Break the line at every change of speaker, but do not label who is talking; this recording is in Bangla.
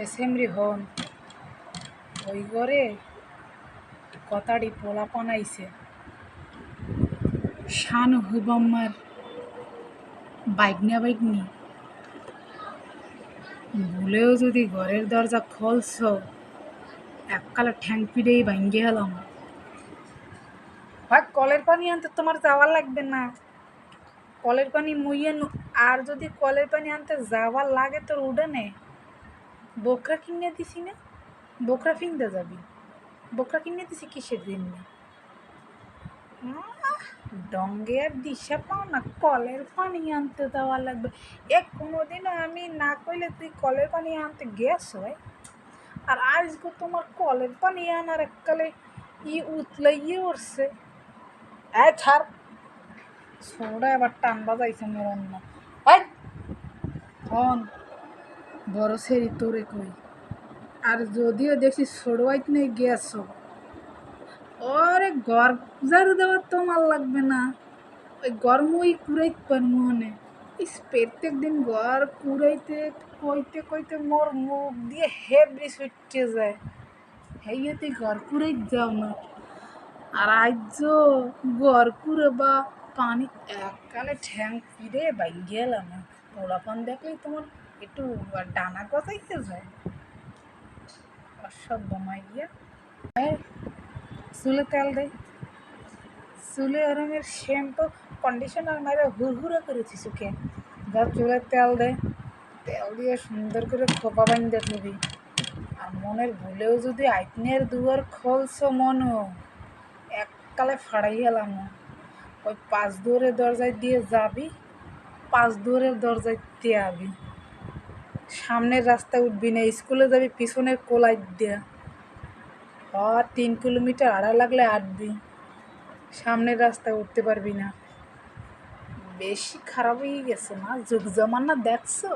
এসেমরি হন ওই ঘরে কথাটি পোলা পানাইছে শান হুবাম্মার বাইগনি ভুলেও যদি ঘরের দরজা খোলছ এককালে ঠ্যাং পিড়েই ভাঙ্গে গেলাম। হয় কলের পানি আনতে তোমার যাওয়ার লাগবে না, কলের পানি মুইয়ে আর যদি কলের পানি আনতে যাওয়ার লাগে তোর উডানে বোকরা কিনে দিছি না, বোকরা ফিনতে যাবি, বোকরা কিনে দিছি কিসের জন্য? ডঙ্গে আর দিশা পাও না, কলের পানি আনতে দেওয়া লাগবে। কোনোদিনও আমি না কইলে তুই কলের পানি আনতে গেছ হয়, আর আজকে তোমার কলের পানি আনার এককালে উতলাইয়ে উঠছে। ছাড় ছোড়া এবার টান বাজাইছে মোর অন্য হন বড় সেরি তোরে কই। আর যদিও দেখছি ছোড়বাইত নেই গেছ, ওরে ঘর ঝাড়ু দেওয়ার তোমার লাগবে না, ওই গরমই কুড়াইতে পারবো মনে। প্রত্যেক দিন ঘর কুড়াইতে কইতে কইতে মোর মুখ দিয়ে হেবড়ি ছুটতে যায়, হেয়ে তুই ঘর কুড়াইতে যাও না। আর আজ ঘর কুড়ে বা পানি এককালে ঠ্যাং ফিরে বাইক গেলাম না। পোলাপান দেখলেই তোমার একটু ডানা গজাইতে যায়। অসভ্য মাইয়া। চুলে তেল দে, চুলে ওরমের শ্যাম্পু কন্ডিশনার মারে হুড়হুড়ো করেছি চোখে, যা চুলে তেল দে, তেল দিয়ে সুন্দর করে খোপা বান্ধে থবি। আর মনের ভুলেও যদি আইতনের দুয়ার খোলছ মনও এককালে ফাড়াই গেলাম। ওই 5 দুয়ারের দরজায় দিয়ে যাবি, 5 দুয়ারের দরজায় দিয়ে আবি, সামনের রাস্তায় উঠবি না, স্কুলে যাবি পিছনের কোলাই দেয়া। 3 কিলোমিটার আড়া লাগলে আটবি, সামনের রাস্তায় উঠতে পারবি না। বেশি খারাপ হয়ে গেছে না, যুগ জমানা দেখছো।